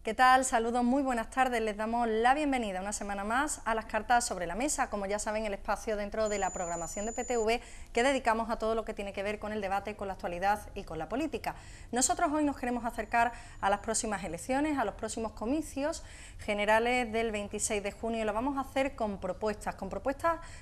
¿Qué tal? Saludos, muy buenas tardes. Les damos la bienvenida una semana más a las cartas sobre la mesa, como ya saben, el espacio dentro de la programación de PTV que dedicamos a todo lo que tiene que ver con el debate, con la actualidad y con la política. Nosotros hoy nos queremos acercar a las próximas elecciones, a los próximos comicios generales del 26 de junio y lo vamos a hacer con propuestas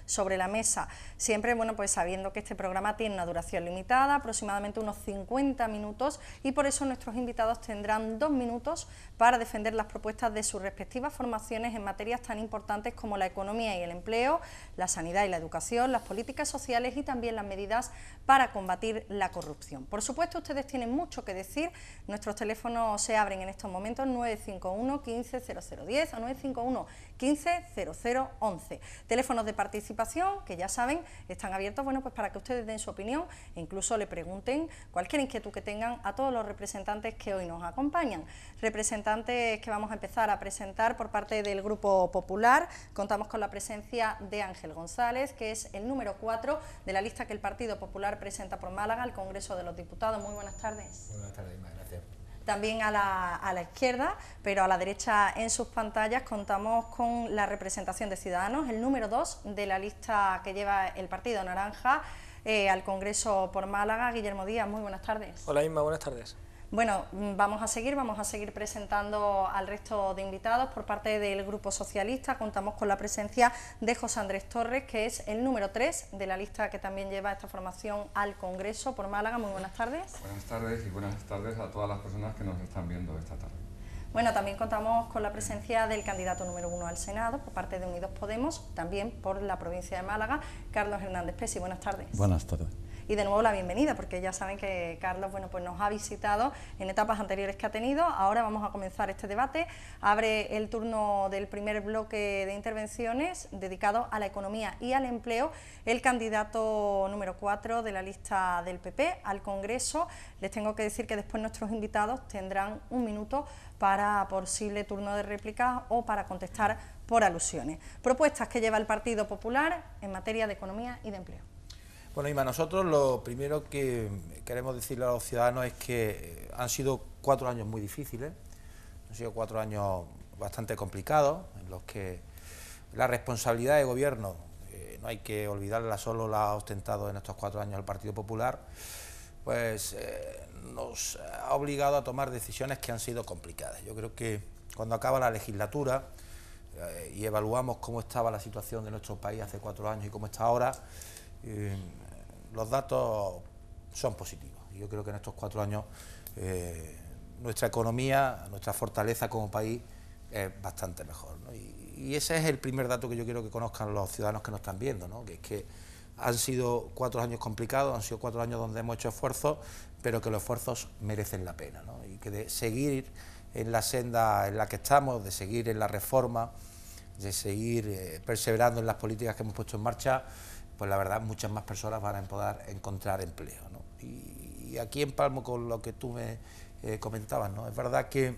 sobre la mesa. Siempre, bueno, pues sabiendo que este programa tiene una duración limitada, aproximadamente unos 50 minutos y por eso nuestros invitados tendrán 2 minutos para defender las propuestas de sus respectivas formaciones en materias tan importantes como la economía y el empleo, la sanidad y la educación, las políticas sociales y también las medidas para combatir la corrupción. Por supuesto, ustedes tienen mucho que decir, nuestros teléfonos se abren en estos momentos 951 15 0010 o 951 15 0011. Teléfonos de participación que ya saben están abiertos, bueno, pues para que ustedes den su opinión e incluso le pregunten cualquier inquietud que tengan a todos los representantes que hoy nos acompañan. Representantes que vamos a empezar a presentar por parte del Grupo Popular. Contamos con la presencia de Ángel González, que es el número 4 de la lista que el Partido Popular presenta por Málaga al Congreso de los Diputados. Muy buenas tardes. Buenas tardes, gracias. También a la izquierda, pero a la derecha en sus pantallas, contamos con la representación de Ciudadanos, el número 2 de la lista que lleva el Partido Naranja al Congreso por Málaga. Guillermo Díaz, muy buenas tardes. Hola Inma, buenas tardes. Bueno, vamos a seguir presentando al resto de invitados. Por parte del Grupo Socialista contamos con la presencia de José Andrés Torres, que es el número 3 de la lista que también lleva esta formación al Congreso por Málaga. Muy buenas tardes. Buenas tardes y buenas tardes a todas las personas que nos están viendo esta tarde. Bueno, también contamos con la presencia del candidato número 1 al Senado por parte de Unidos Podemos, también por la provincia de Málaga, Carlos Hernández Pesi. Buenas tardes. Buenas tardes. Y de nuevo la bienvenida, porque ya saben que Carlos, bueno, pues nos ha visitado en etapas anteriores que ha tenido. Ahora vamos a comenzar este debate. Abre el turno del primer bloque de intervenciones dedicado a la economía y al empleo el candidato número 4 de la lista del PP al Congreso. Les tengo que decir que después nuestros invitados tendrán 1 minuto para posible turno de réplica o para contestar por alusiones. Propuestas que lleva el Partido Popular en materia de economía y de empleo. Bueno, Inma, nosotros lo primero que queremos decirle a los ciudadanos es que han sido 4 años muy difíciles, han sido 4 años bastante complicados, en los que la responsabilidad de gobierno, no hay que olvidarla, solo la ha ostentado en estos 4 años el Partido Popular, pues nos ha obligado a tomar decisiones que han sido complicadas. Yo creo que cuando acaba la legislatura y evaluamos cómo estaba la situación de nuestro país hace 4 años y cómo está ahora, los datos son positivos. Yo creo que en estos 4 años nuestra economía, nuestra fortaleza como país es bastante mejor, ¿no? Y ese es el primer dato que yo quiero que conozcan los ciudadanos que nos están viendo, ¿no? Que es que han sido 4 años complicados, han sido 4 años donde hemos hecho esfuerzos, pero que los esfuerzos merecen la pena, ¿no? Y que de seguir en la senda en la que estamos, de seguir en la reforma, de seguir perseverando en las políticas que hemos puesto en marcha, pues la verdad muchas más personas van a poder encontrar empleo, ¿no? Y aquí empalmo con lo que tú me comentabas, ¿no? Es verdad que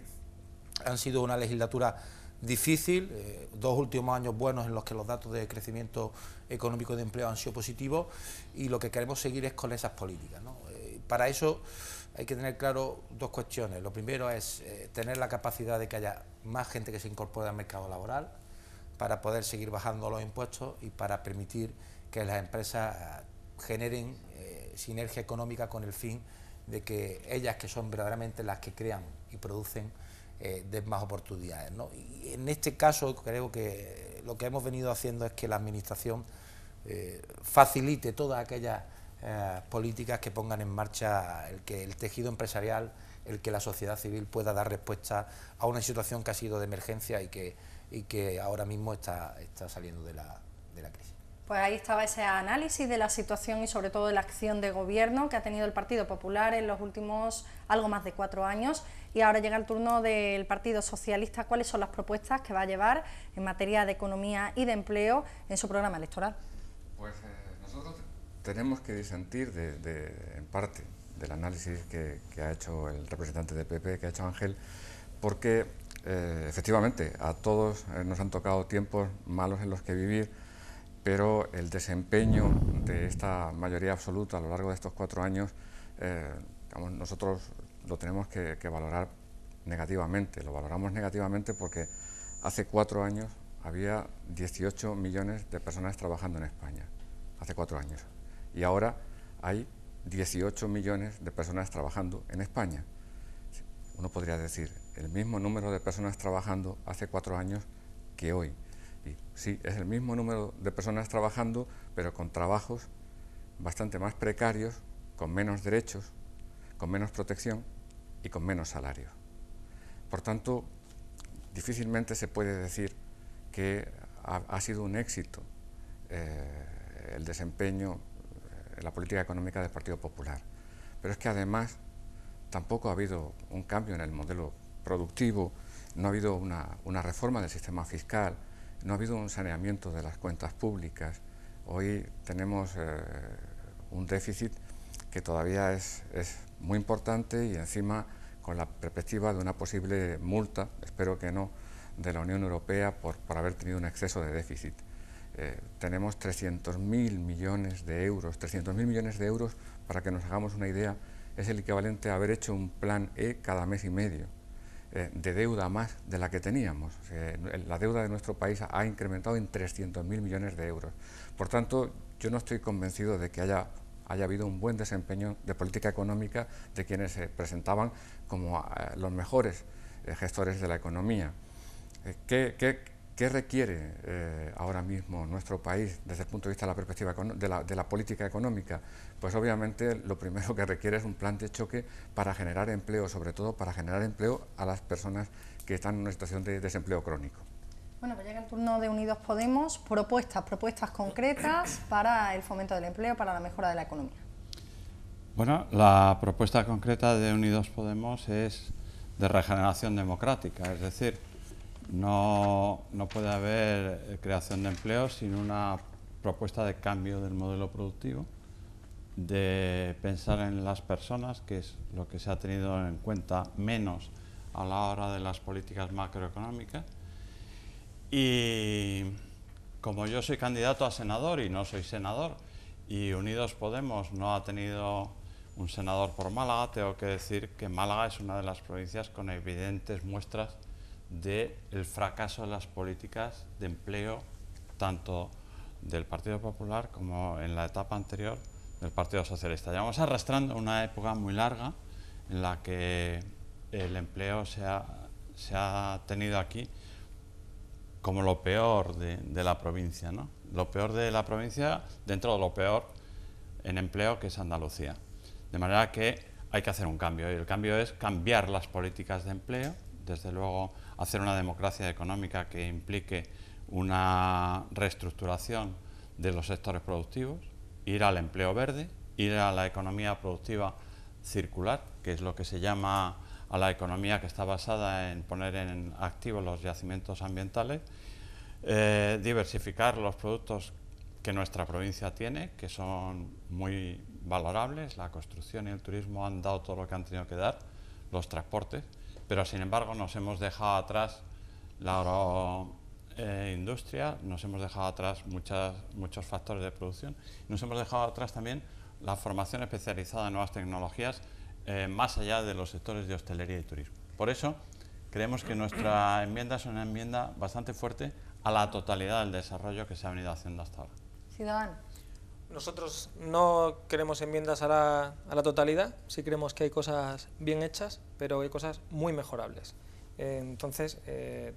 han sido una legislatura difícil, 2 últimos años buenos en los que los datos de crecimiento económico y de empleo han sido positivos, y lo que queremos seguir es con esas políticas, ¿no? Para eso hay que tener claro 2 cuestiones. Lo primero es tener la capacidad de que haya más gente que se incorpore al mercado laboral, para poder seguir bajando los impuestos y para permitir que las empresas generen sinergia económica con el fin de que ellas, que son verdaderamente las que crean y producen, den más oportunidades, ¿no? Y en este caso creo que lo que hemos venido haciendo es que la Administración facilite todas aquellas políticas que pongan en marcha el que el tejido empresarial, el que la sociedad civil pueda dar respuesta a una situación que ha sido de emergencia y que ahora mismo está saliendo de la crisis. Pues ahí estaba ese análisis de la situación y sobre todo de la acción de gobierno que ha tenido el Partido Popular en los últimos algo más de 4 años, y ahora llega el turno del Partido Socialista. ¿Cuáles son las propuestas que va a llevar en materia de economía y de empleo en su programa electoral? Pues nosotros tenemos que disentir en parte del análisis que ha hecho el representante de PP, que ha hecho Ángel, porque efectivamente a todos nos han tocado tiempos malos en los que vivir, pero el desempeño de esta mayoría absoluta a lo largo de estos 4 años, nosotros lo tenemos que valorar negativamente. Lo valoramos negativamente porque hace 4 años había 18 millones de personas trabajando en España, hace 4 años, y ahora hay 18 millones de personas trabajando en España. Uno podría decir, el mismo número de personas trabajando hace 4 años que hoy. Y sí, es el mismo número de personas trabajando, pero con trabajos bastante más precarios, con menos derechos, con menos protección y con menos salario. Por tanto, difícilmente se puede decir que ha sido un éxito el desempeño en la política económica del Partido Popular. Pero es que además tampoco ha habido un cambio en el modelo productivo, no ha habido una reforma del sistema fiscal, no ha habido un saneamiento de las cuentas públicas. Hoy tenemos un déficit que todavía es muy importante, y encima con la perspectiva de una posible multa, espero que no, de la Unión Europea por haber tenido un exceso de déficit. Tenemos 300.000 millones de euros. 300.000 millones de euros, para que nos hagamos una idea, es el equivalente a haber hecho un plan E cada mes y medio de deuda más de la que teníamos. La deuda de nuestro país ha incrementado en 300.000 millones de euros. Por tanto, yo no estoy convencido de que haya habido un buen desempeño de política económica de quienes se presentaban como los mejores gestores de la economía. ¿Qué requiere ahora mismo nuestro país desde el punto de vista de la perspectiva de la política económica? Pues obviamente lo primero que requiere es un plan de choque para generar empleo, sobre todo para generar empleo a las personas que están en una situación de desempleo crónico. Bueno, pues llega el turno de Unidos Podemos. Propuestas concretas para el fomento del empleo, para la mejora de la economía. Bueno, la propuesta concreta de Unidos Podemos es de regeneración democrática, es decir, no puede haber creación de empleo sin una propuesta de cambio del modelo productivo, de pensar en las personas, que es lo que se ha tenido en cuenta menos a la hora de las políticas macroeconómicas. Y como yo soy candidato a senador y no soy senador, y Unidos Podemos no ha tenido un senador por Málaga, tengo que decir que Málaga es una de las provincias con evidentes muestras del fracaso de las políticas de empleo, tanto del Partido Popular como en la etapa anterior del Partido Socialista. Llevamos arrastrando una época muy larga en la que el empleo se ha tenido aquí como lo peor de la provincia, ¿no? Lo peor de la provincia dentro de lo peor en empleo, que es Andalucía. De manera que hay que hacer un cambio, y el cambio es cambiar las políticas de empleo, desde luego hacer una democracia económica que implique una reestructuración de los sectores productivos, ir al empleo verde, ir a la economía productiva circular, que es lo que se llama a la economía que está basada en poner en activo los yacimientos ambientales, diversificar los productos que nuestra provincia tiene, que son muy valorables. La construcción y el turismo han dado todo lo que han tenido que dar, los transportes, pero sin embargo nos hemos dejado atrás la agroindustria, nos hemos dejado atrás muchos factores de producción, nos hemos dejado atrás también la formación especializada en nuevas tecnologías, más allá de los sectores de hostelería y turismo. Por eso creemos que nuestra enmienda es una enmienda bastante fuerte a la totalidad del desarrollo que se ha venido haciendo hasta ahora. Ciudadanos. Nosotros no queremos enmiendas a la totalidad, sí creemos que hay cosas bien hechas, pero hay cosas muy mejorables. Entonces,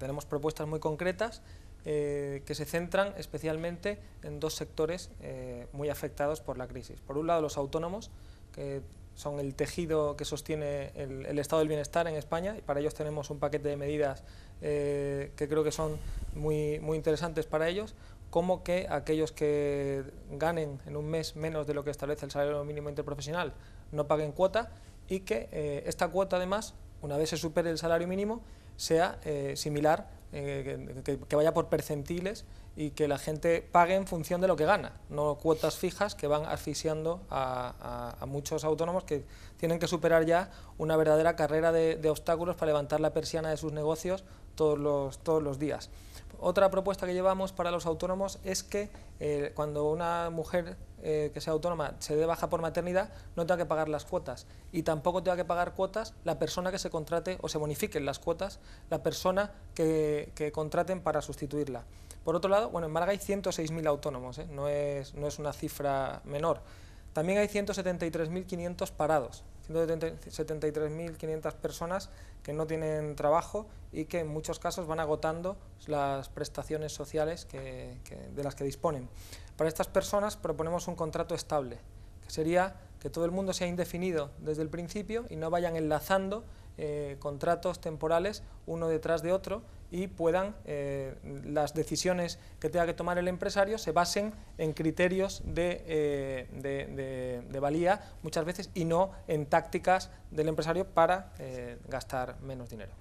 tenemos propuestas muy concretas que se centran especialmente en dos sectores muy afectados por la crisis. Por un lado, los autónomos, que son el tejido que sostiene el estado del bienestar en España, y para ellos tenemos un paquete de medidas que creo que son muy interesantes para ellos, como que aquellos que ganen en un mes menos de lo que establece el salario mínimo interprofesional no paguen cuota, y que esta cuota, además, una vez se supere el salario mínimo, sea similar, que vaya por percentiles, y que la gente pague en función de lo que gana, no cuotas fijas que van asfixiando a muchos autónomos que tienen que superar ya una verdadera carrera de obstáculos para levantar la persiana de sus negocios todos los días. Otra propuesta que llevamos para los autónomos es que cuando una mujer que sea autónoma se dé baja por maternidad, no tenga que pagar las cuotas, y tampoco tenga que pagar cuotas la persona que se contrate, o se bonifiquen las cuotas la persona que contraten para sustituirla. Por otro lado, bueno, en Málaga hay 106.000 autónomos, no es una cifra menor. También hay 173.500 parados, 173.500 personas que no tienen trabajo y que en muchos casos van agotando las prestaciones sociales de las que disponen. Para estas personas proponemos un contrato estable, que sería que todo el mundo sea indefinido desde el principio y no vayan enlazando contratos temporales uno detrás de otro, y puedan las decisiones que tenga que tomar el empresario se basen en criterios de valía muchas veces, y no en tácticas del empresario para gastar menos dinero.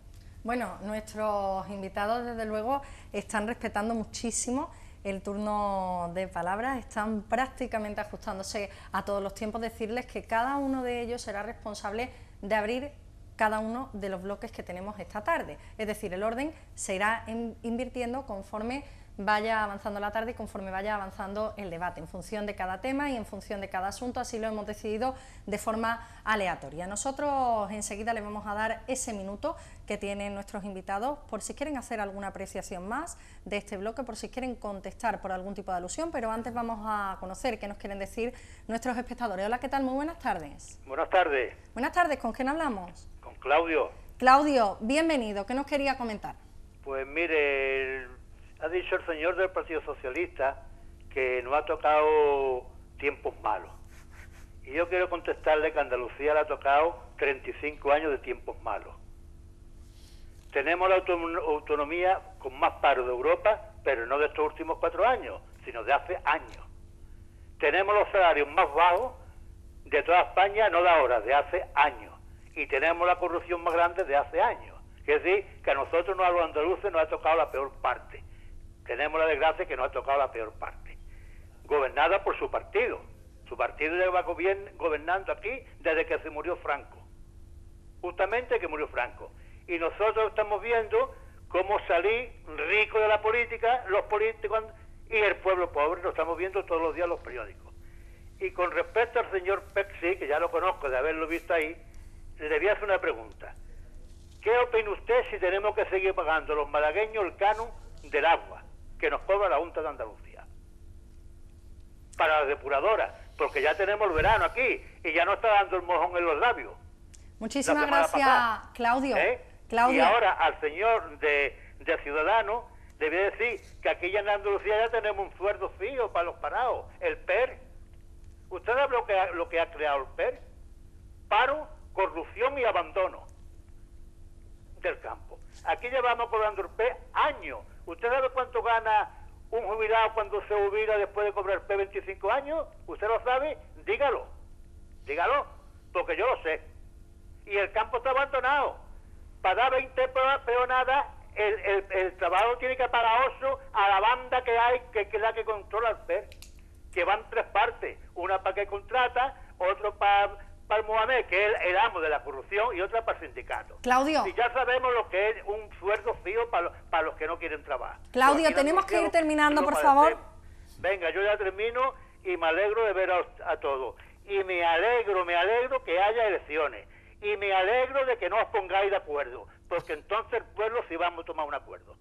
Bueno, nuestros invitados desde luego están respetando muchísimo el turno de palabras, están prácticamente ajustándose a todos los tiempos. Decirles que cada uno de ellos será responsable de abrir cada uno de los bloques que tenemos esta tarde. Es decir, el orden se irá invirtiendo conforme vaya avanzando la tarde y conforme vaya avanzando el debate, en función de cada tema y en función de cada asunto. Así lo hemos decidido de forma aleatoria. Nosotros enseguida le vamos a dar ese minuto que tienen nuestros invitados por si quieren hacer alguna apreciación más de este bloque, por si quieren contestar por algún tipo de alusión, pero antes vamos a conocer qué nos quieren decir nuestros espectadores. Hola, ¿qué tal? Muy buenas tardes. Buenas tardes. Buenas tardes, ¿con quién hablamos? Con Claudio. Claudio, bienvenido, ¿qué nos quería comentar? Pues mire, ha dicho el señor del Partido Socialista que nos ha tocado tiempos malos. Y yo quiero contestarle que Andalucía le ha tocado 35 años de tiempos malos. Tenemos la autonomía con más paro de Europa, pero no de estos últimos 4 años, sino de hace años. Tenemos los salarios más bajos de toda España, no de ahora, de hace años. Y tenemos la corrupción más grande de hace años. Es decir, que a nosotros, a los andaluces, nos ha tocado la peor parte. Tenemos la desgracia que nos ha tocado la peor parte. Gobernada por su partido. Su partido lleva gobernando aquí desde que se murió Franco. Justamente que murió Franco. Y nosotros estamos viendo cómo salir rico de la política, los políticos y el pueblo pobre. Lo estamos viendo todos los días en los periódicos. Y con respecto al señor Pexi, que ya lo conozco de haberlo visto ahí, le debía hacer una pregunta. ¿Qué opina usted si tenemos que seguir pagando los malagueños el canon del agua que nos cobra la Junta de Andalucía para las depuradoras? Porque ya tenemos el verano aquí y ya no está dando el mojón en los labios. Muchísimas gracias, Claudio. Claudio. Y ahora al señor de Ciudadanos le voy a decir que aquí ya en Andalucía ya tenemos un sueldo fijo para los parados, el PER. ¿Usted sabe lo que ha creado el PER? Paro, corrupción y abandono del campo. Aquí llevamos cobrando el PER años. ¿Usted sabe cuánto gana un jubilado cuando se jubila después de cobrar el PER 25 años? ¿Usted lo sabe? Dígalo, porque yo lo sé. Y el campo está abandonado. Para dar 20 peonadas, el trabajo tiene que pagar 8 a la banda que hay, que es la que controla el PER, que van 3 partes, una para que contrata, otro para el Mohamed, que es el amo de la corrupción, y otra para el sindicato. Claudio. Y ya sabemos lo que es un sueldo fijo para los que no quieren trabajar. Claudio, tenemos que ir terminando, por favor. Venga, yo ya termino y me alegro de ver a todos. Y me alegro que haya elecciones. Y me alegro de que no os pongáis de acuerdo, porque entonces el pueblo sí vamos a tomar un acuerdo.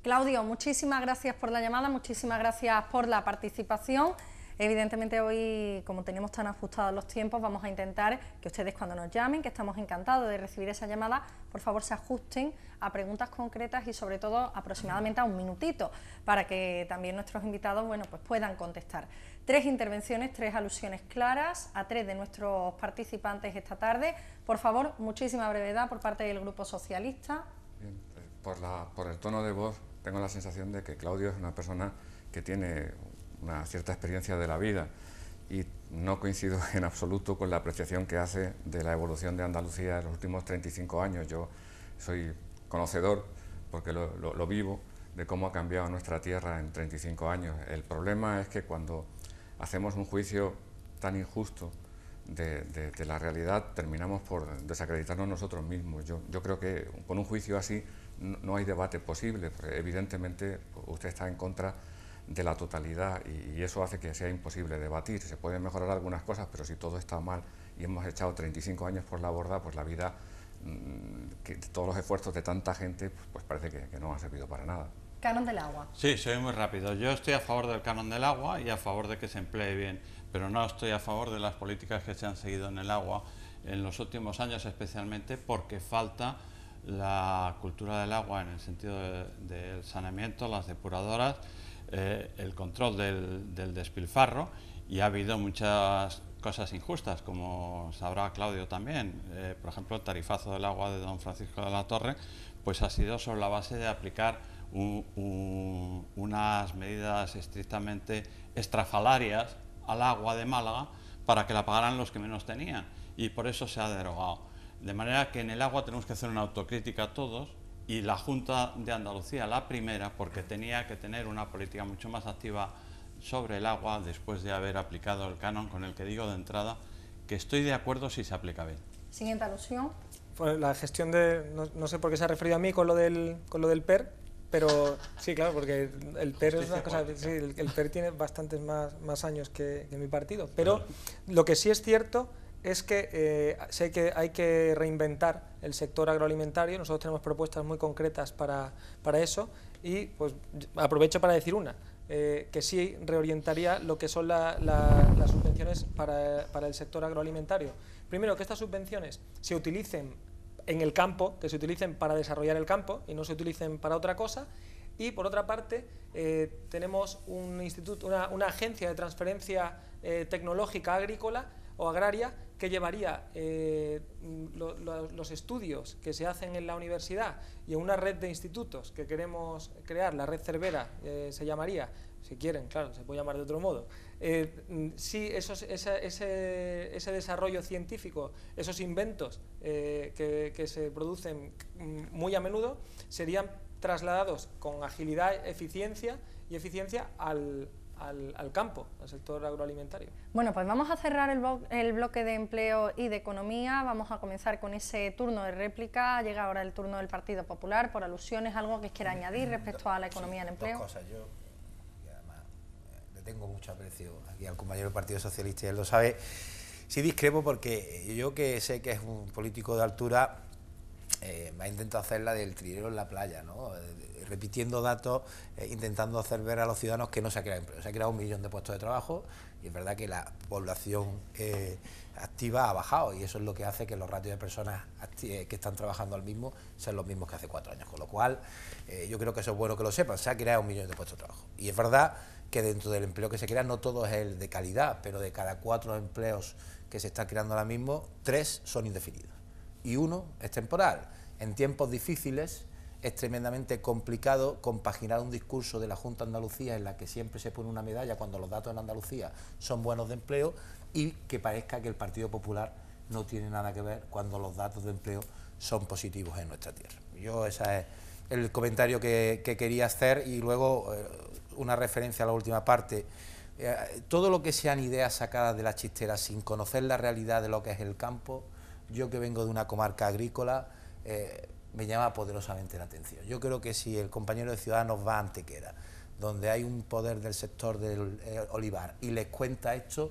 Claudio, muchísimas gracias por la llamada, muchísimas gracias por la participación. Evidentemente hoy, como tenemos tan ajustados los tiempos, vamos a intentar que ustedes cuando nos llamen, que estamos encantados de recibir esa llamada, por favor se ajusten a preguntas concretas y sobre todo aproximadamente a un minutito, para que también nuestros invitados pues puedan contestar. 3 intervenciones, 3 alusiones claras a 3 de nuestros participantes esta tarde. Por favor, muchísima brevedad por parte del Grupo Socialista. Bien, por el tono de voz tengo la sensación de que Claudio es una persona que tiene una cierta experiencia de la vida y no coincido en absoluto con la apreciación que hace de la evolución de Andalucía en los últimos 35 años. Yo soy conocedor, porque lo vivo, de cómo ha cambiado nuestra tierra en 35 años. El problema es que cuando hacemos un juicio tan injusto de la realidad, terminamos por desacreditarnos nosotros mismos. Yo creo que con un juicio así no hay debate posible, porque evidentemente usted está en contra de la totalidad y eso hace que sea imposible debatir. Se pueden mejorar algunas cosas, pero si todo está mal y hemos echado 35 años por la borda, pues la vida, todos los esfuerzos de tanta gente, pues parece que no han servido para nada. Canon del agua. Sí, soy muy rápido. Yo estoy a favor del canon del agua y a favor de que se emplee bien, pero no estoy a favor de las políticas que se han seguido en el agua en los últimos años, especialmente porque falta la cultura del agua en el sentido del saneamiento, las depuradoras, el control del despilfarro, y ha habido muchas cosas injustas, como sabrá Claudio también. Por ejemplo, el tarifazo del agua de don Francisco de la Torre pues ha sido sobre la base de aplicar unas medidas estrictamente estrafalarias al agua de Málaga para que la pagaran los que menos tenían, y por eso se ha derogado. De manera que en el agua tenemos que hacer una autocrítica todos, y la Junta de Andalucía, la primera, porque tenía que tener una política mucho más activa sobre el agua después de haber aplicado el canon, con el que digo de entrada que estoy de acuerdo si se aplica bien. Siguiente alusión. Pues la gestión de, no sé por qué se ha referido a mí con lo del PER, pero sí, claro, porque el PER es una cosa, sí, el PER tiene bastantes más años que mi partido, pero lo que sí es cierto es que sé que hay que reinventar el sector agroalimentario. Nosotros tenemos propuestas muy concretas para eso, y pues aprovecho para decir una, que sí reorientaría lo que son las subvenciones para el sector agroalimentario. Primero, que estas subvenciones se utilicen en el campo, que se utilicen para desarrollar el campo y no se utilicen para otra cosa. Y por otra parte, tenemos un instituto, una agencia de transferencia tecnológica agrícola o agraria que llevaría los estudios que se hacen en la universidad y en una red de institutos que queremos crear, la red Cervera se llamaría, si quieren, claro, se puede llamar de otro modo. Sí, ese desarrollo científico, esos inventos que se producen muy a menudo, serían trasladados con agilidad, eficiencia al campo, al sector agroalimentario. Bueno, pues vamos a cerrar el bloque de empleo y de economía. Vamos a comenzar con ese turno de réplica. Llega ahora el turno del Partido Popular. Por alusiones, ¿algo que quiera añadir respecto a la economía y el empleo? Dos cosas. Yo, y además, le tengo mucho aprecio aquí al compañero del Partido Socialista, y él lo sabe. Sí discrepo porque yo, que sé que es un político de altura, me ha intentado hacer la del trilero en la playa, ¿no? Repitiendo datos, intentando hacer ver a los ciudadanos que no se ha creado empleo. Se ha creado 1 millón de puestos de trabajo, y es verdad que la población activa ha bajado, y eso es lo que hace que los ratios de personas que están trabajando al mismo sean los mismos que hace 4 años, con lo cual yo creo que eso es bueno que lo sepan. Se ha creado 1 millón de puestos de trabajo, y es verdad que dentro del empleo que se crea no todo es el de calidad, pero de cada 4 empleos que se están creando ahora mismo, 3 son indefinidos y 1 es temporal. En tiempos difíciles es tremendamente complicado compaginar un discurso de la Junta de Andalucía, en la que siempre se pone una medalla cuando los datos en Andalucía son buenos de empleo, y que parezca que el Partido Popular no tiene nada que ver cuando los datos de empleo son positivos en nuestra tierra. Yo, ese es el comentario que quería hacer, y luego una referencia a la última parte. Todo lo que sean ideas sacadas de la chistera sin conocer la realidad de lo que es el campo, yo que vengo de una comarca agrícola, me llama poderosamente la atención. Yo creo que si el compañero de Ciudadanos va a Antequera, donde hay un poder del sector del olivar, y les cuenta esto,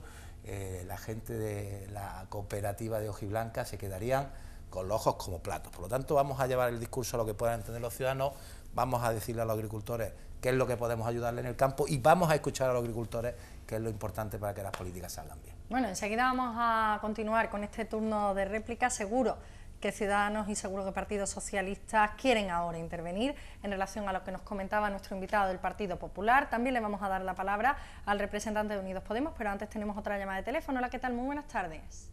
la gente de la cooperativa de Hojiblanca se quedarían con los ojos como platos. Por lo tanto, vamos a llevar el discurso a lo que puedan entender los ciudadanos, vamos a decirle a los agricultores qué es lo que podemos ayudarle en el campo y vamos a escuchar a los agricultores, que es lo importante para que las políticas salgan bien. Bueno, enseguida vamos a continuar con este turno de réplica. Seguro que Ciudadanos y seguro que Partido Socialista quieren ahora intervenir en relación a lo que nos comentaba nuestro invitado del Partido Popular. También le vamos a dar la palabra al representante de Unidos Podemos, pero antes tenemos otra llamada de teléfono. Hola, ¿qué tal? Muy buenas tardes.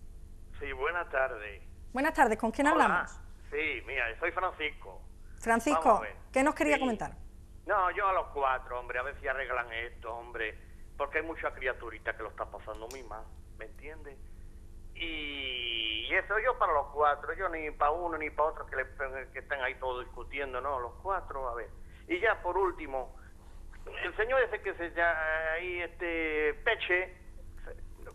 Sí, buenas tardes. Buenas tardes, ¿con quién Hola. hablamos? Sí, mira, soy Francisco. Francisco, Vamos a ver. ¿qué nos quería Sí. comentar? No, yo a los 4, hombre, a ver si arreglan esto, hombre, porque hay muchas criaturitas que lo están pasando muy mal, ¿me entiendes? Y eso yo para los 4, yo ni para uno ni para otro que estén ahí todos discutiendo, no, los 4, a ver. Y ya por último, el señor ese que se llama ahí,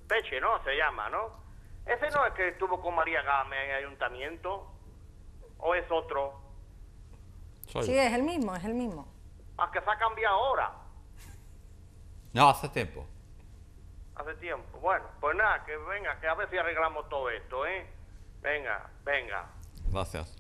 Peche, ¿no? Se llama, ¿no? Ese no es que estuvo con María Gámez en el ayuntamiento, o es otro. Soy Sí, yo. es el mismo, es el mismo. ¿A que se ha cambiado ahora? No, hace tiempo. Hace tiempo. Bueno, pues nada, que venga, que a ver si arreglamos todo esto, ¿eh? Venga. Gracias.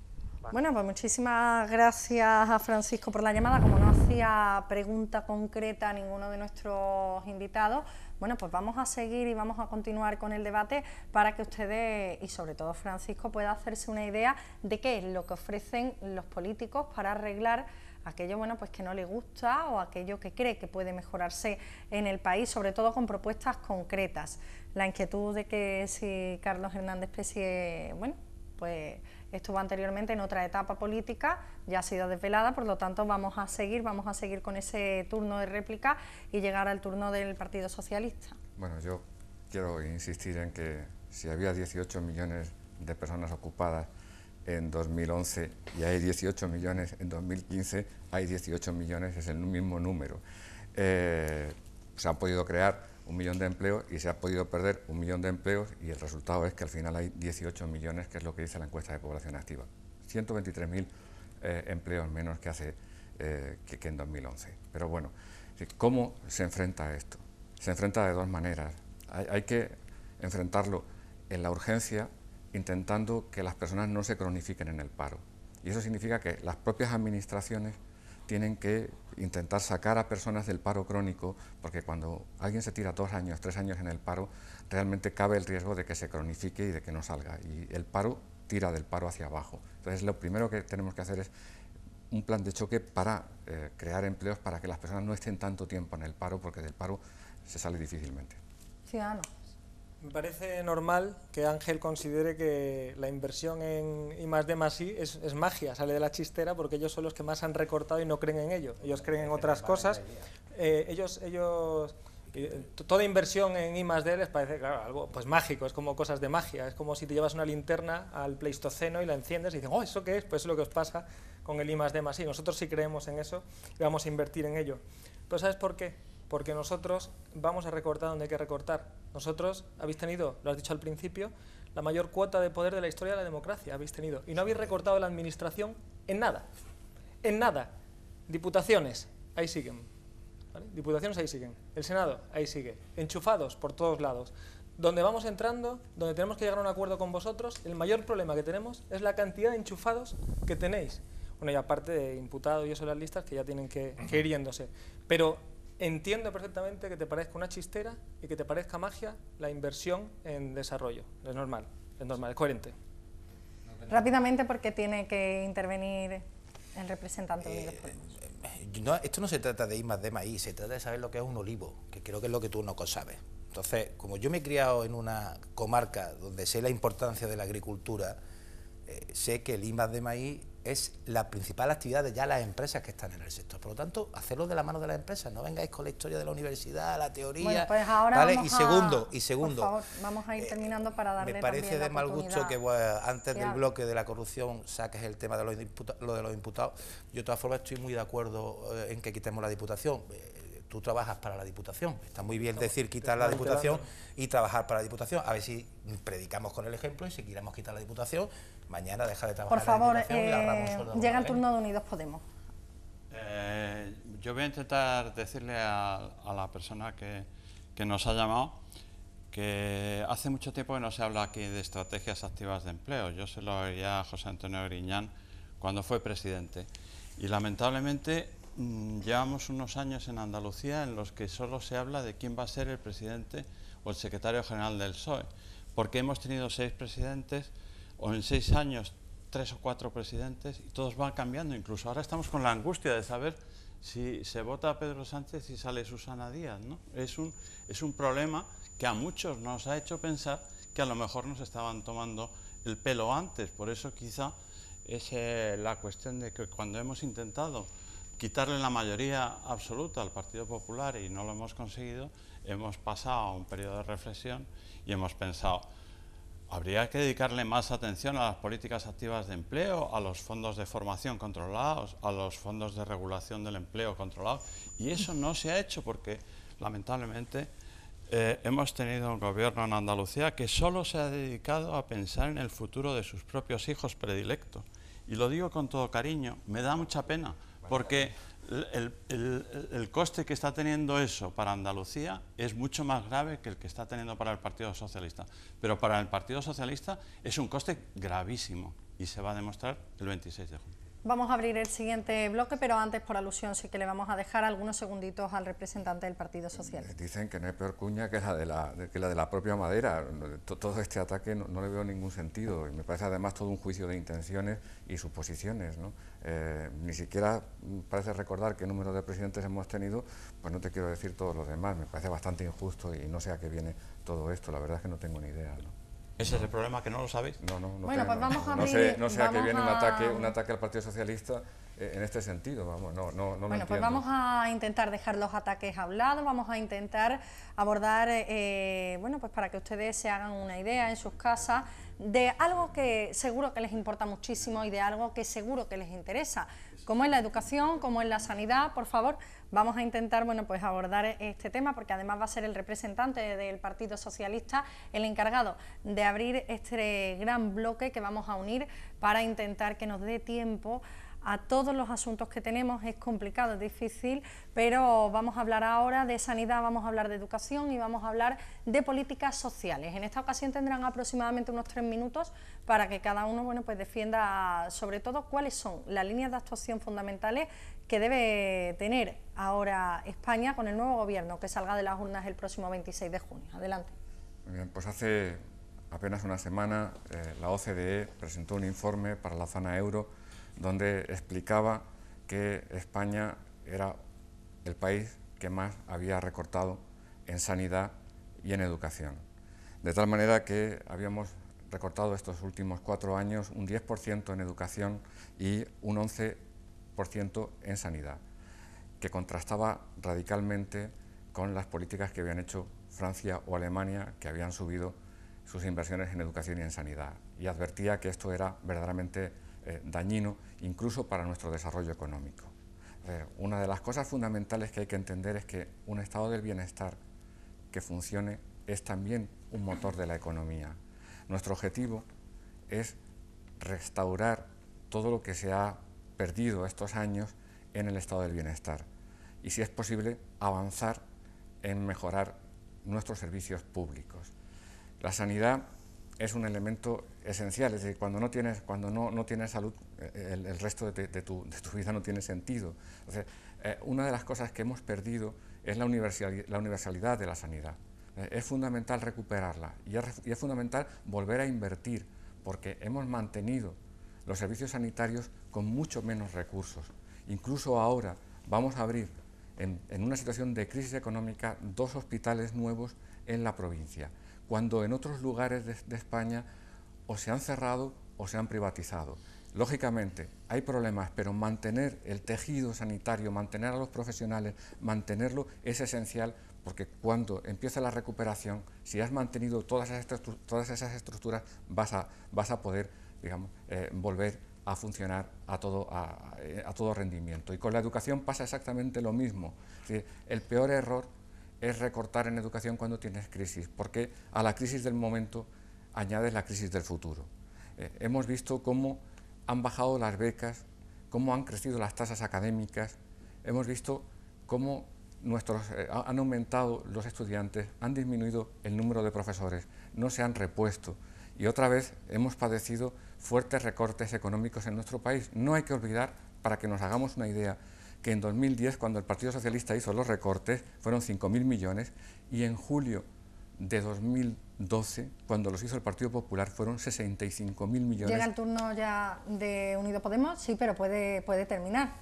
Bueno, pues muchísimas gracias a Francisco por la llamada. Como no hacía pregunta concreta a ninguno de nuestros invitados, bueno, pues vamos a seguir y vamos a continuar con el debate para que ustedes, y sobre todo Francisco, pueda hacerse una idea de qué es lo que ofrecen los políticos para arreglar aquello, bueno, pues que no le gusta o aquello que cree que puede mejorarse en el país, sobre todo con propuestas concretas. La inquietud de que si Carlos Hernández Pesie, bueno, pues estuvo anteriormente en otra etapa política, ya ha sido desvelada, por lo tanto vamos a seguir con ese turno de réplica y llegar al turno del Partido Socialista. Bueno, yo quiero insistir en que si había 18 millones de personas ocupadas en 2011 y hay 18 millones en 2015, hay 18 millones, es el mismo número. Se han podido crear 1 millón de empleos y se ha podido perder 1 millón de empleos y el resultado es que al final hay 18 millones, que es lo que dice la encuesta de población activa. 123.000 empleos menos que hace que en 2011. Pero bueno, ¿cómo se enfrenta a esto? Se enfrenta de dos maneras. Hay que enfrentarlo en la urgencia, intentando que las personas no se cronifiquen en el paro. Y eso significa que las propias administraciones tienen que intentar sacar a personas del paro crónico, porque cuando alguien se tira 2 años, 3 años en el paro, realmente cabe el riesgo de que se cronifique y de que no salga. Y el paro tira del paro hacia abajo. Entonces, lo primero que tenemos que hacer es un plan de choque para crear empleos para que las personas no estén tanto tiempo en el paro, porque del paro se sale difícilmente. Ciudadanos. Me parece normal que Ángel considere que la inversión en I+D+I es magia, sale de la chistera, porque ellos son los que más han recortado y no creen en ello. Ellos creen en otras cosas. Toda inversión en I+D les parece, claro, algo pues mágico, es como cosas de magia. Es como si te llevas una linterna al Pleistoceno y la enciendes y dicen, oh, ¿eso qué es? Pues es lo que os pasa con el I+D+I. Nosotros sí creemos en eso y vamos a invertir en ello. Pero ¿sabes por qué? Porque nosotros vamos a recortar donde hay que recortar. Nosotros habéis tenido, lo has dicho al principio, la mayor cuota de poder de la historia de la democracia, habéis tenido. Y no habéis recortado la administración en nada. En nada. Diputaciones, ahí siguen. ¿Vale? Diputaciones, ahí siguen. El Senado, ahí sigue. Enchufados por todos lados. Donde vamos entrando, donde tenemos que llegar a un acuerdo con vosotros, el mayor problema que tenemos es la cantidad de enchufados que tenéis. Bueno, y aparte de imputados y eso en las listas que ya tienen que ir yéndose. Pero entiendo perfectamente que te parezca una chistera y que te parezca magia la inversión en desarrollo. Es normal, es coherente. Rápidamente, porque tiene que intervenir el representante de Unidos Podemos. Esto no se trata de I+D+I, se trata de saber lo que es un olivo, que creo que es lo que tú no sabes. Entonces, como yo me he criado en una comarca donde sé la importancia de la agricultura, sé que el I+D+I es la principal actividad de ya las empresas que están en el sector. Por lo tanto, hacerlo de la mano de las empresas, no vengáis con la historia de la universidad, la teoría. Bueno, pues ahora ¿vale? vamos y segundo, por favor, vamos a ir terminando para darle me parece también la de mal gusto que antes del bloque de la corrupción saques el tema de lo de los imputados. Yo de todas formas estoy muy de acuerdo en que quitemos la Diputación. Tú trabajas para la Diputación, está muy bien decir quitar la Diputación y trabajar para la Diputación, a ver si predicamos con el ejemplo y si queremos quitar la Diputación, mañana deja de trabajar. Por favor, la Diputación y le ahorramos sueldo. llega el turno de Unidos Podemos. Yo voy a intentar decirle a la persona que nos ha llamado que hace mucho tiempo que no se habla aquí de estrategias activas de empleo. Yo se lo oía a José Antonio Griñán cuando fue presidente y lamentablemente llevamos unos años en Andalucía en los que solo se habla de quién va a ser el presidente o el secretario general del PSOE, porque hemos tenido 6 presidentes, o en 6 años 3 o 4 presidentes, y todos van cambiando. Incluso ahora estamos con la angustia de saber si se vota a Pedro Sánchez y sale Susana Díaz, ¿no? Es un problema que a muchos nos ha hecho pensar que a lo mejor nos estaban tomando el pelo antes. Por eso quizá es la cuestión de que cuando hemos intentado quitarle la mayoría absoluta al Partido Popular y no lo hemos conseguido, hemos pasado a un periodo de reflexión y hemos pensado, habría que dedicarle más atención a las políticas activas de empleo, a los fondos de formación controlados, a los fondos de regulación del empleo controlados, y eso no se ha hecho porque lamentablemente hemos tenido un gobierno en Andalucía que solo se ha dedicado a pensar en el futuro de sus propios hijos predilectos. Y lo digo con todo cariño, me da mucha pena, porque el coste que está teniendo eso para Andalucía es mucho más grave que el que está teniendo para el Partido Socialista. Pero para el Partido Socialista es un coste gravísimo y se va a demostrar el 26 de junio. Vamos a abrir el siguiente bloque, pero antes, por alusión, sí que le vamos a dejar algunos segunditos al representante del Partido Socialista. Dicen que no hay peor cuña que la de la propia Madera. Todo este ataque no le veo ningún sentido, y me parece además todo un juicio de intenciones y suposiciones, ¿no? Ni siquiera parece recordar qué número de presidentes hemos tenido, pues no te quiero decir todos los demás. Me parece bastante injusto y no sé a qué viene todo esto, la verdad es que no tengo ni idea, ¿no? ¿Ese es el problema, que no lo sabéis? No bueno, pues vamos a abrir, no sé a qué viene un ataque al Partido Socialista en este sentido, vamos, no lo Bueno, pues vamos a intentar dejar los ataques a un lado, vamos a intentar abordar, bueno, pues para que ustedes se hagan una idea en sus casas de algo que seguro que les importa muchísimo y de algo que seguro que les interesa, como es la educación, como es la sanidad. Por favor, vamos a intentar, bueno, pues abordar este tema, porque además va a ser el representante del Partido Socialista el encargado de abrir este gran bloque que vamos a unir para intentar que nos dé tiempo a todos los asuntos que tenemos. Es complicado, es difícil, pero vamos a hablar ahora de sanidad, vamos a hablar de educación y vamos a hablar de políticas sociales. En esta ocasión tendrán aproximadamente unos 3 minutos para que cada uno, bueno, pues defienda sobre todo cuáles son las líneas de actuación fundamentales que debe tener ahora España con el nuevo gobierno que salga de las urnas el próximo 26 de junio. Adelante. Muy bien, pues hace apenas una semana la OCDE presentó un informe para la zona euro donde explicaba que España era el país que más había recortado en sanidad y en educación. De tal manera que habíamos recortado estos últimos 4 años un 10% en educación y un 11% en sanidad, que contrastaba radicalmente con las políticas que habían hecho Francia o Alemania, que habían subido sus inversiones en educación y en sanidad. Y advertía que esto era verdaderamente dañino, incluso para nuestro desarrollo económico. Una de las cosas fundamentales que hay que entender es que un estado del bienestar que funcione es también un motor de la economía. Nuestro objetivo es restaurar todo lo que se ha perdido estos años en el estado del bienestar y, si es posible, avanzar en mejorar nuestros servicios públicos. La sanidad es un elemento esencial, es decir, cuando no tienes salud, el resto de tu vida no tiene sentido. Entonces, una de las cosas que hemos perdido es la universalidad de la sanidad. Es fundamental recuperarla y es fundamental volver a invertir, porque hemos mantenido los servicios sanitarios con mucho menos recursos. Incluso ahora vamos a abrir, en una situación de crisis económica, 2 hospitales nuevos en la provincia, cuando en otros lugares de España o se han cerrado o se han privatizado. Lógicamente, hay problemas, pero mantener el tejido sanitario, mantener a los profesionales, mantenerlo es esencial, porque cuando empieza la recuperación, si has mantenido todas esas estructuras, vas a poder, digamos, volver a funcionar a todo rendimiento. Y con la educación pasa exactamente lo mismo. Es decir, el peor error es recortar en educación cuando tienes crisis, porque a la crisis del momento añades la crisis del futuro. Hemos visto cómo han bajado las becas, cómo han crecido las tasas académicas, hemos visto cómo han aumentado los estudiantes, han disminuido el número de profesores, no se han repuesto y otra vez hemos padecido fuertes recortes económicos en nuestro país. No hay que olvidar, para que nos hagamos una idea, que en 2010, cuando el Partido Socialista hizo los recortes, fueron 5.000 millones, y en julio de 2012, cuando los hizo el Partido Popular, fueron 65.000 millones. Llega el turno ya de Unidos Podemos, sí, pero puede terminar,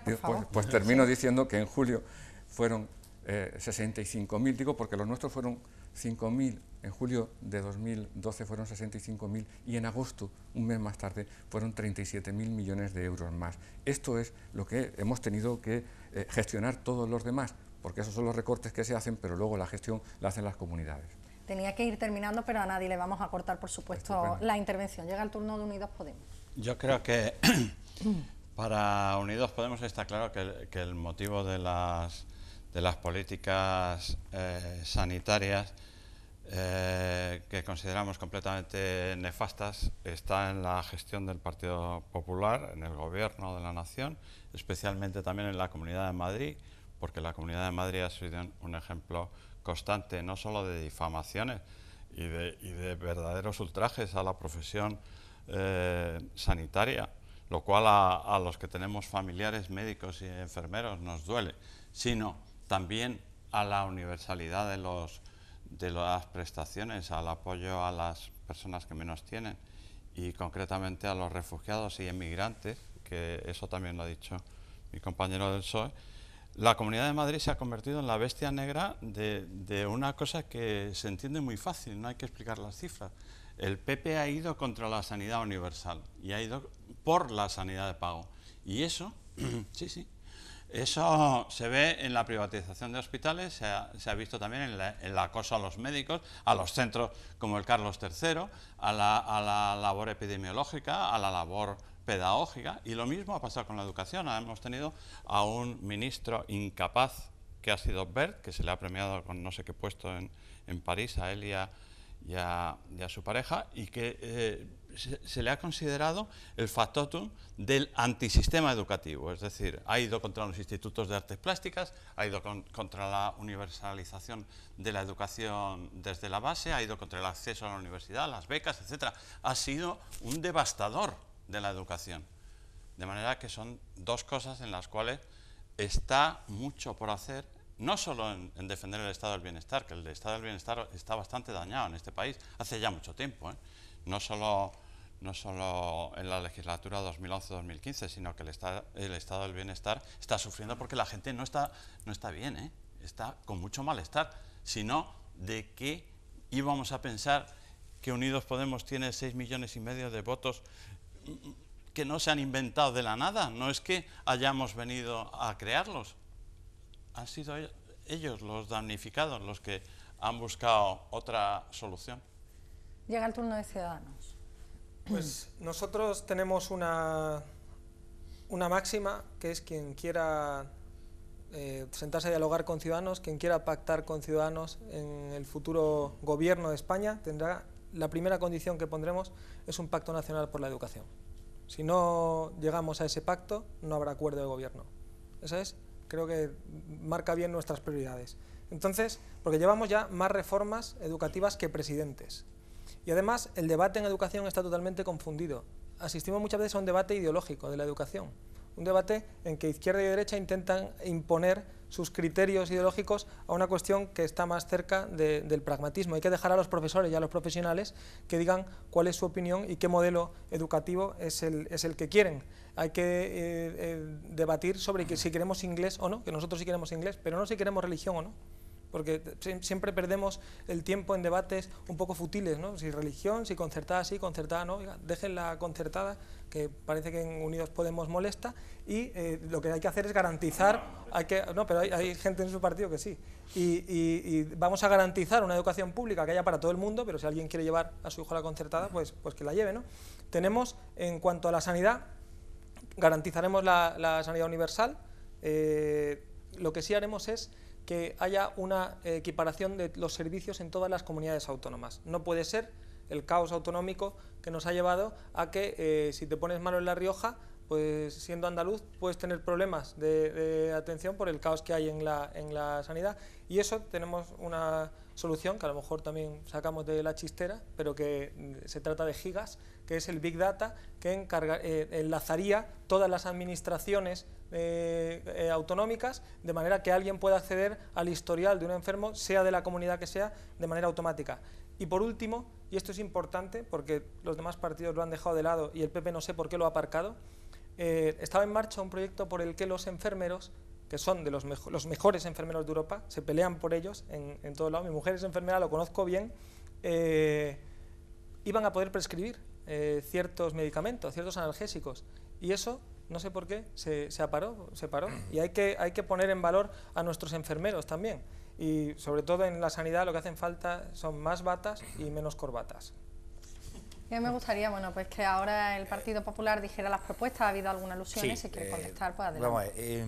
por favor. Pues termino diciendo que en julio fueron 65.000, digo porque los nuestros fueron 5.000, en julio de 2012 fueron 65.000 y en agosto, un mes más tarde, fueron 37.000 millones de euros más. Esto es lo que hemos tenido que gestionar todos los demás, porque esos son los recortes que se hacen, pero luego la gestión la hacen las comunidades. Tenía que ir terminando, pero a nadie le vamos a cortar, por supuesto, Estupendo. la intervención. Llega el turno de Unidos Podemos. Yo creo que para Unidos Podemos está claro que el motivo de las políticas sanitarias que consideramos completamente nefastas está en la gestión del Partido Popular, en el Gobierno de la Nación, especialmente también en la Comunidad de Madrid, porque la Comunidad de Madrid ha sido un ejemplo constante no solo de difamaciones y de verdaderos ultrajes a la profesión sanitaria, lo cual a los que tenemos familiares médicos y enfermeros nos duele, sino también a la universalidad de las prestaciones, al apoyo a las personas que menos tienen y concretamente a los refugiados y emigrantes, que eso también lo ha dicho mi compañero del PSOE. La Comunidad de Madrid se ha convertido en la bestia negra de una cosa que se entiende muy fácil, no hay que explicar las cifras. El PP ha ido contra la sanidad universal y ha ido por la sanidad de pago. Y eso, sí, eso se ve en la privatización de hospitales, se ha visto también en el acoso a los médicos, a los centros como el Carlos III, a la labor epidemiológica, a la labor pedagógica, y lo mismo ha pasado con la educación. Hemos tenido a un ministro incapaz, que ha sido Wert, que se le ha premiado con no sé qué puesto en París, a él y a su pareja, y que se le ha considerado el factotum del antisistema educativo, es decir, ha ido contra los institutos de artes plásticas, ha ido contra la universalización de la educación desde la base, ha ido contra el acceso a la universidad, las becas, etc. Ha sido un devastador de la educación, de manera que son dos cosas en las cuales está mucho por hacer, no solo en defender el estado del bienestar, que el estado del bienestar está bastante dañado en este país, hace ya mucho tiempo, no solo en la legislatura 2011-2015, sino que el estado del bienestar está sufriendo porque la gente no está bien, está con mucho malestar, sino de qué íbamos a pensar que Unidos Podemos tiene 6,5 millones de votos que no se han inventado de la nada, no es que hayamos venido a crearlos, han sido ellos los damnificados, los que han buscado otra solución. Llega el turno de Ciudadanos. Pues nosotros tenemos una máxima, que es quien quiera sentarse a dialogar con Ciudadanos, quien quiera pactar con Ciudadanos en el futuro gobierno de España, tendrá, la primera condición que pondremos es un pacto nacional por la educación. Si no llegamos a ese pacto, no habrá acuerdo de gobierno. Eso es, creo que marca bien nuestras prioridades. Entonces, porque llevamos ya más reformas educativas que presidentes. Y además, el debate en educación está totalmente confundido. Asistimos muchas veces a un debate ideológico de la educación. Un debate en que izquierda y derecha intentan imponer sus criterios ideológicos a una cuestión que está más cerca del pragmatismo. Hay que dejar a los profesores y a los profesionales que digan cuál es su opinión y qué modelo educativo es el que quieren. Hay que debatir sobre si queremos inglés o no, que nosotros sí queremos inglés, pero no si queremos religión o no. Porque siempre perdemos el tiempo en debates un poco futiles, ¿no? Si religión, si concertada sí, concertada no. Oiga, dejen la concertada, que parece que en Unidos Podemos molesta, y lo que hay que hacer es garantizar, pero hay gente en su partido que sí, y vamos a garantizar una educación pública que haya para todo el mundo, pero si alguien quiere llevar a su hijo a la concertada, pues que la lleve, ¿no? Tenemos, en cuanto a la sanidad, garantizaremos la sanidad universal. Lo que sí haremos es que haya una equiparación de los servicios en todas las comunidades autónomas. No puede ser el caos autonómico que nos ha llevado a que si te pones malo en La Rioja, pues siendo andaluz puedes tener problemas de atención por el caos que hay en la sanidad. Y eso tenemos solución que a lo mejor también sacamos de la chistera, pero que se trata de gigas, que es el Big Data, que enlazaría todas las administraciones autonómicas, de manera que alguien pueda acceder al historial de un enfermo, sea de la comunidad que sea, de manera automática. Y por último, y esto es importante porque los demás partidos lo han dejado de lado y el PP no sé por qué lo ha aparcado, estaba en marcha un proyecto por el que los enfermeros, que son de los mejores enfermeros de Europa, se pelean por ellos en todos lados, mi mujer es enfermera, lo conozco bien, iban a poder prescribir ciertos medicamentos, ciertos analgésicos, y eso, no sé por qué, se paró, y hay que poner en valor a nuestros enfermeros también, y sobre todo en la sanidad lo que hacen falta son más batas y menos corbatas. A mí me gustaría, bueno, pues que ahora el Partido Popular dijera las propuestas, ha habido alguna alusión, y si quiere contestar, pues adelante. Vamos a ver,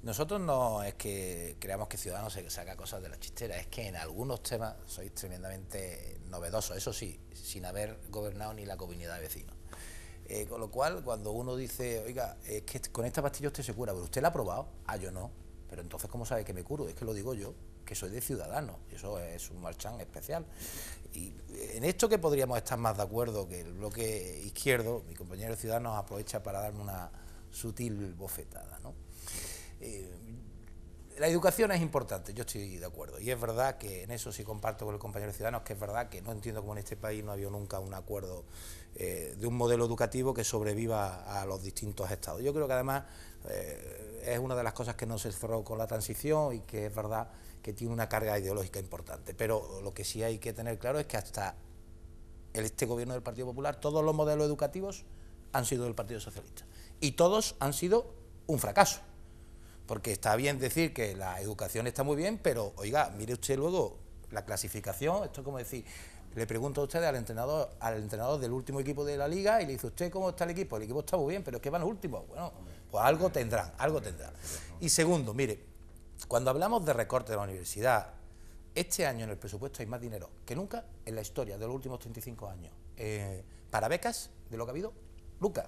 nosotros no es que creamos que Ciudadanos se saca cosas de la chistera, es que en algunos temas sois tremendamente novedosos, eso sí, sin haber gobernado ni la comunidad de vecinos. Con lo cual, cuando uno dice, oiga, es que con esta pastilla usted se cura, pero usted la ha probado, yo no, pero entonces ¿cómo sabe que me curo? Es que lo digo yo, que soy de Ciudadanos, y eso es un marchán especial. Y en esto que podríamos estar más de acuerdo, que el bloque izquierdo, mi compañero de Ciudadanos aprovecha para darme una sutil bofetada, ¿no? La educación es importante, yo estoy de acuerdo, y es verdad que en eso sí comparto con el compañero de Ciudadanos, que es verdad que no entiendo cómo en este país no ha habido nunca un acuerdo de un modelo educativo que sobreviva a los distintos estados. Yo creo que además es una de las cosas que no se cerró con la transición y que es verdad que tiene una carga ideológica importante, pero lo que sí hay que tener claro es que hasta este gobierno del Partido Popular todos los modelos educativos han sido del Partido Socialista y todos han sido un fracaso. Porque está bien decir que la educación está muy bien, pero, oiga, mire usted luego la clasificación, esto es como decir, le pregunto a usted al entrenador del último equipo de la Liga y le dice, ¿usted cómo está el equipo? El equipo está muy bien, pero es que van los últimos. Bueno, pues algo tendrán, algo tendrán. Y segundo, mire, cuando hablamos de recorte de la universidad, este año en el presupuesto hay más dinero que nunca en la historia de los últimos 35 años. Para becas, de lo que ha habido, nunca.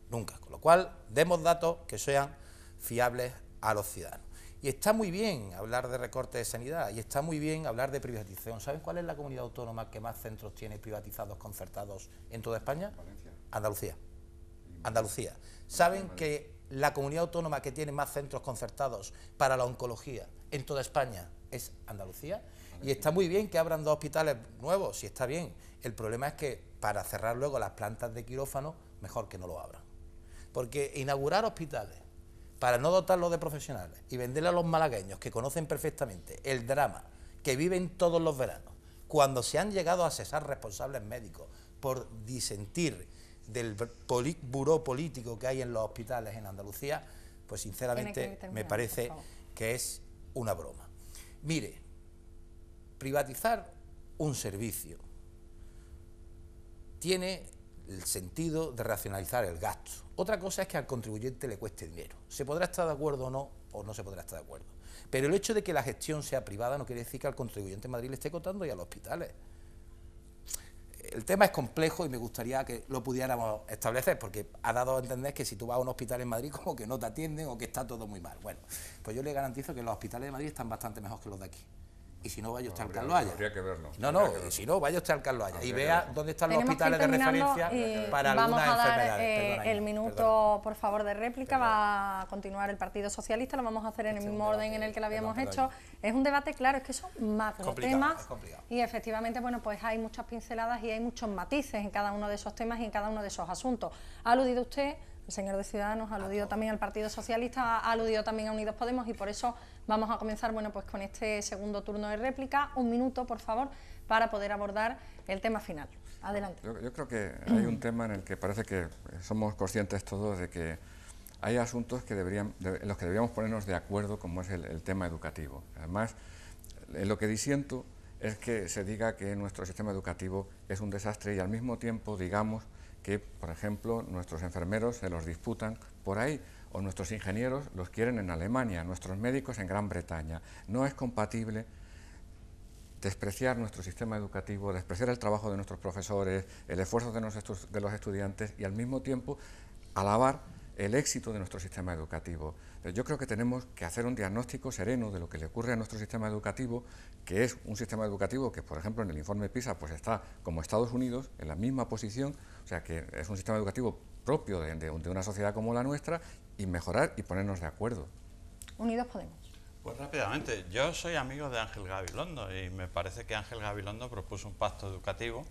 Con lo cual, demos datos que sean fiables a los ciudadanos. Y está muy bien hablar de recorte de sanidad y está muy bien hablar de privatización. ¿Saben cuál es la comunidad autónoma que más centros tiene privatizados, concertados en toda España? Valencia. Andalucía. ¿Saben que la comunidad autónoma que tiene más centros concertados para la oncología en toda España es Andalucía? Y está muy bien que abran 2 hospitales nuevos, sí está bien. El problema es que para cerrar luego las plantas de quirófano, mejor que no lo abran. Porque inaugurar hospitales para no dotarlos de profesionales y venderle a los malagueños que conocen perfectamente el drama que viven todos los veranos, cuando se han llegado a cesar responsables médicos por disentir del buró político que hay en los hospitales en Andalucía, pues sinceramente me parece que es una broma. Mire, privatizar un servicio tiene el sentido de racionalizar el gasto. Otra cosa es que al contribuyente le cueste dinero. Se podrá estar de acuerdo o no se podrá estar de acuerdo. Pero el hecho de que la gestión sea privada no quiere decir que al contribuyente en Madrid le esté costando y a los hospitales. El tema es complejo y me gustaría que lo pudiéramos establecer, porque ha dado a entender que si tú vas a un hospital en Madrid como que no te atienden o que está todo muy mal. Bueno, pues yo le garantizo que los hospitales de Madrid están bastante mejor que los de aquí. Y si no, vaya usted al Carlos Haya. Habría que verlo. Y si no, vaya usted al Carlos Haya y vea dónde están los hospitales de referencia para algunas enfermedades. Vamos a dar el minuto, por favor, de réplica. Va a continuar el Partido Socialista, lo vamos a hacer en el mismo orden en el que lo habíamos hecho. Es un debate, claro, es que son macro temas y efectivamente, bueno, pues hay muchas pinceladas y hay muchos matices en cada uno de esos temas y en cada uno de esos asuntos. Ha aludido usted, el señor de Ciudadanos, ha aludido también al Partido Socialista, ha aludido también a Unidos Podemos y por eso vamos a comenzar, bueno, pues con este segundo turno de réplica. Un minuto, por favor, para poder abordar el tema final. Adelante. Yo creo que hay un tema en el que parece que somos conscientes todos de que hay asuntos que en los que deberíamos ponernos de acuerdo, como es el tema educativo. Además, lo que disiento es que se diga que nuestro sistema educativo es un desastre y al mismo tiempo digamos que, por ejemplo, nuestros enfermeros se los disputan por ahí, o nuestros ingenieros los quieren en Alemania, nuestros médicos en Gran Bretaña. No es compatible despreciar nuestro sistema educativo, despreciar el trabajo de nuestros profesores, el esfuerzo de los estudiantes y al mismo tiempo alabar el éxito de nuestro sistema educativo. Yo creo que tenemos que hacer un diagnóstico sereno de lo que le ocurre a nuestro sistema educativo, que es un sistema educativo que, por ejemplo, en el informe PISA pues está como Estados Unidos, en la misma posición, o sea que es un sistema educativo propio de una sociedad como la nuestra, y mejorar y ponernos de acuerdo. Unidos Podemos. Pues rápidamente, yo soy amigo de Ángel Gabilondo y me parece que Ángel Gabilondo propuso un pacto educativo,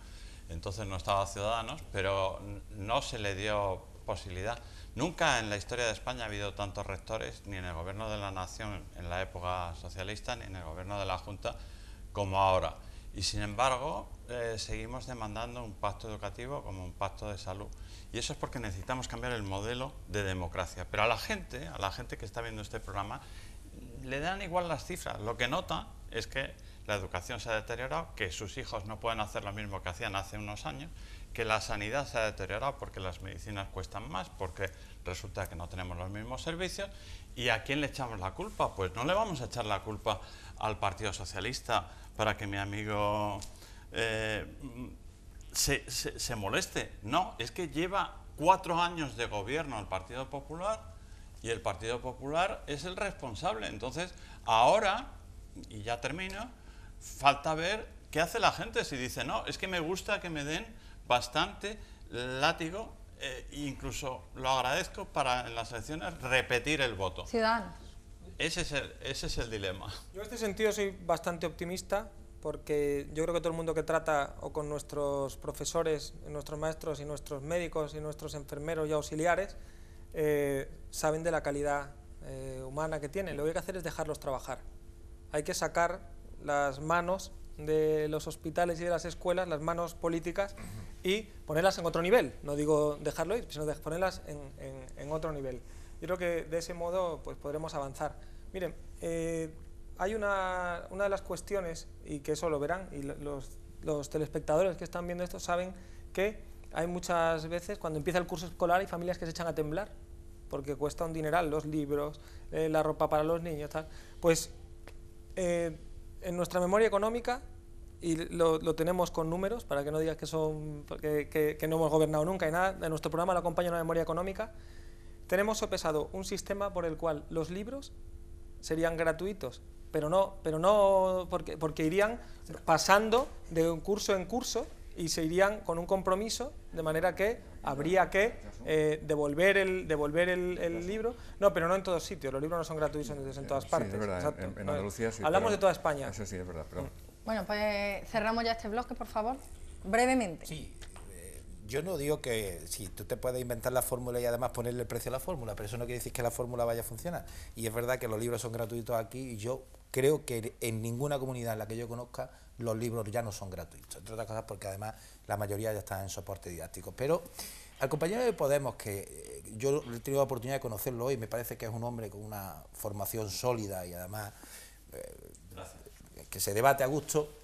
entonces no estaba Ciudadanos, pero no se le dio posibilidad. Nunca en la historia de España ha habido tantos rectores, ni en el gobierno de la nación en la época socialista, ni en el gobierno de la Junta, como ahora. Y sin embargo, seguimos demandando un pacto educativo como un pacto de salud. Y eso es porque necesitamos cambiar el modelo de democracia. Pero a la gente que está viendo este programa, le dan igual las cifras. Lo que nota es que la educación se ha deteriorado, que sus hijos no pueden hacer lo mismo que hacían hace unos años, que la sanidad se ha deteriorado porque las medicinas cuestan más, porque resulta que no tenemos los mismos servicios. ¿Y a quién le echamos la culpa? Pues no le vamos a echar la culpa al Partido Socialista para que mi amigo se moleste. No, es que lleva 4 años de gobierno el Partido Popular y el Partido Popular es el responsable. Entonces, ahora, y ya termino, falta ver qué hace la gente. Si dice, no, es que me gusta que me den bastante látigo, incluso lo agradezco para en las elecciones repetir el voto. Ciudadanos. Ese es el dilema. Yo en este sentido soy bastante optimista, porque yo creo que todo el mundo que trata o con nuestros profesores, nuestros maestros y nuestros médicos y nuestros enfermeros y auxiliares saben de la calidad humana que tienen. Lo que hay que hacer es dejarlos trabajar. Hay que sacar las manos de los hospitales y de las escuelas, las manos políticas, y ponerlas en otro nivel. No digo dejarlo ir, sino ponerlas en otro nivel. Yo creo que de ese modo pues podremos avanzar. Miren, hay una de las cuestiones, y que eso lo verán, y los telespectadores que están viendo esto saben que hay muchas veces, cuando empieza el curso escolar, hay familias que se echan a temblar, porque cuesta un dineral los libros, la ropa para los niños, tal. Pues en nuestra memoria económica, y lo tenemos con números, para que no digas que no hemos gobernado nunca y nada, en nuestro programa lo acompaña una memoria económica, tenemos sopesado un sistema por el cual los libros serían gratuitos, pero no porque irían pasando de un curso en curso y se irían con un compromiso, de manera que habría que devolver el libro. No, pero no en todos sitios, los libros no son gratuitos en todas partes. Sí, es verdad, en Andalucía sí. Hablamos de toda España. Eso sí, es verdad. Pero... Bueno, pues cerramos ya este bloque, por favor, brevemente. Sí, yo no digo que si tú te puedes inventar la fórmula y además ponerle el precio a la fórmula, pero eso no quiere decir que la fórmula vaya a funcionar. Y es verdad que los libros son gratuitos aquí, y yo creo que en ninguna comunidad en la que yo conozca los libros ya no son gratuitos, entre otras cosas porque además la mayoría ya están en soporte didáctico. Pero al compañero de Podemos, que yo he tenido la oportunidad de conocerlo hoy, me parece que es un hombre con una formación sólida y además que se debate a gusto,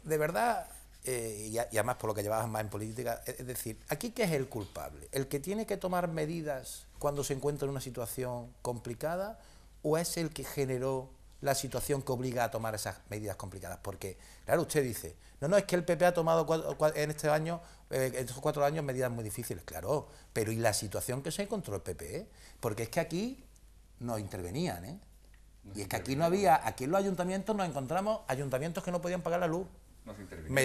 de verdad, y además por lo que llevabas más en política, es decir, ¿aquí qué es el culpable? ¿El que tiene que tomar medidas cuando se encuentra en una situación complicada, o es el que generó la situación que obliga a tomar esas medidas complicadas? Porque, claro, usted dice, no, es que el PP ha tomado en este año, en estos 4 años, medidas muy difíciles. Claro, pero ¿y la situación que se encontró el PP? Porque es que aquí no intervenían, ¿eh? Y es que aquí no había, aquí en los ayuntamientos nos encontramos ayuntamientos que no podían pagar la luz. No se intervinieron.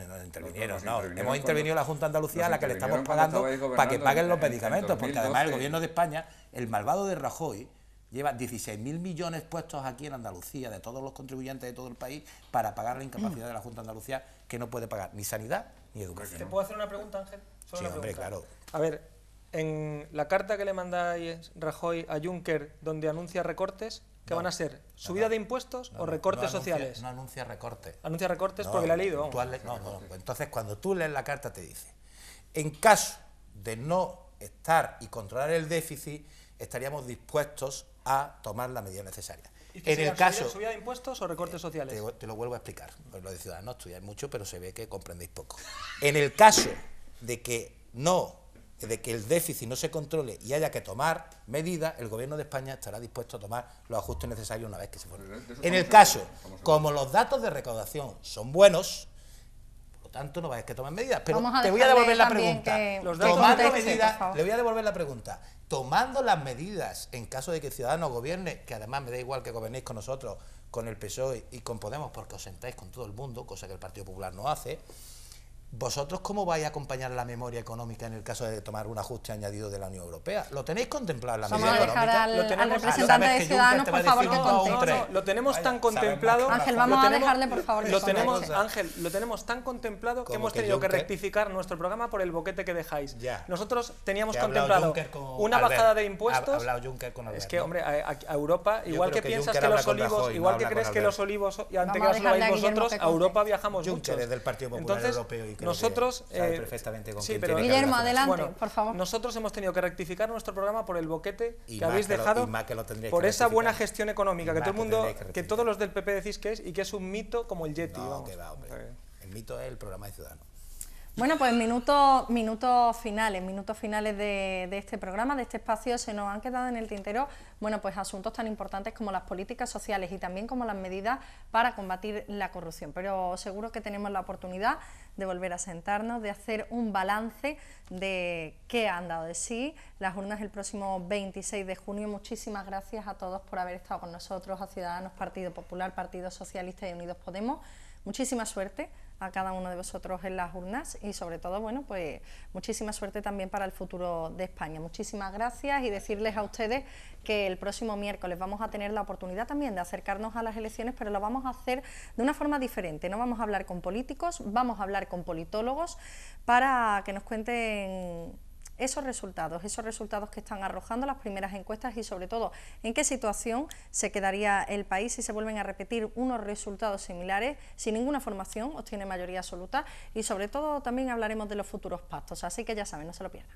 No intervinieron, no. Hemos intervenido la Junta de Andalucía, a la que le estamos pagando para que paguen los medicamentos, porque además el gobierno de España, el malvado de Rajoy, lleva 16.000 millones puestos aquí en Andalucía, de todos los contribuyentes de todo el país, para pagar la incapacidad de la Junta de Andalucía, que no puede pagar ni sanidad ni educación. ¿Te puedo hacer una pregunta, Ángel? Sí, hombre, claro. A ver, en la carta que le mandáis Rajoy a Juncker, donde anuncia recortes, ¿qué van a ser? ¿Subida de impuestos o recortes sociales? No anuncia recortes. Anuncia recortes porque la he leído. Entonces, cuando tú lees la carta, te dice, en caso de no estar y controlar el déficit, estaríamos dispuestos a tomar la medida necesaria. En el caso, ¿subida de impuestos o recortes sociales? Te lo vuelvo a explicar. Pues lo de Ciudadanos estudiáis mucho, pero se ve que comprendéis poco. En el caso de que el déficit no se controle y haya que tomar medidas, el gobierno de España estará dispuesto a tomar los ajustes necesarios una vez que se forme. En el caso, como los datos de recaudación son buenos, por lo tanto no vayas que tomar medidas. Pero Vamos a te voy a dejarle devolver la también pregunta. que- Los que datos Tomando conteste, medidas, por favor. le voy a devolver la pregunta. Tomando las medidas en caso de que Ciudadanos gobierne, que además me da igual que gobernéis con nosotros, con el PSOE y con Podemos, porque os sentáis con todo el mundo, cosa que el Partido Popular no hace. ¿Vosotros cómo vais a acompañar la memoria económica en el caso de tomar un ajuste añadido de la Unión Europea? ¿Lo tenéis contemplado en la Vamos medida a dejar económica? al, Lo al tenemos- representante sabes de que Ciudadanos, Juncker te va por a favor, decir que un 2 o un conteste. 3. Lo tenemos Vaya, tan sabes más que contemplado. una Ángel, joya. vamos a tenemos- dejarle, por favor, que Lo tenemos, conteste. Ángel, lo tenemos tan contemplado que Como hemos que tenido que Juncker- rectificar nuestro programa por el boquete que dejáis. Ya. Nosotros teníamos Que ha hablado contemplado Juncker con una Albert. bajada de Ha impuestos. hablado Juncker con Albert, Es que, ¿no? hombre, a Europa, Yo igual creo que que piensas Juncker que habla los con olivos, Rajoy, no igual que habla crees con que Albert. los olivos, y antes Vamos que a los dejarle a vais Guillermo vosotros, que a conteste. Europa viajamos Juncker muchos. es del Partido Popular Entonces, Europeo y creo nosotros, que sabe perfectamente con sí, quién pero tiene que Guillermo, hablar. adelante, por favor. Nosotros hemos tenido que rectificar nuestro programa por el boquete Y que más habéis que lo- dejado y más que lo tendríais por que esa buena rectificar. gestión económica Y que más todo el que mundo, tendríais que que rectificar. todos los del PP decís que es y que es un mito como el Yeti. No, vamos. que va, hombre. El mito es el programa de Ciudadanos. Bueno, pues minutos finales de este programa, de este espacio. Se nos han quedado en el tintero, bueno, pues asuntos tan importantes como las políticas sociales y también como las medidas para combatir la corrupción. Pero seguro que tenemos la oportunidad de volver a sentarnos, de hacer un balance de qué han dado de sí las urnas el próximo 26 de junio. Muchísimas gracias a todos por haber estado con nosotros, a Ciudadanos, Partido Popular, Partido Socialista y Unidos Podemos. Muchísima suerte a cada uno de vosotros en las urnas y sobre todo, bueno, pues muchísima suerte también para el futuro de España. Muchísimas gracias y decirles a ustedes que el próximo miércoles vamos a tener la oportunidad también de acercarnos a las elecciones, pero lo vamos a hacer de una forma diferente. No vamos a hablar con políticos, vamos a hablar con politólogos para que nos cuenten esos resultados que están arrojando las primeras encuestas y sobre todo en qué situación se quedaría el país si se vuelven a repetir unos resultados similares, si ninguna formación obtiene mayoría absoluta y sobre todo también hablaremos de los futuros pactos, así que ya saben, no se lo pierdan.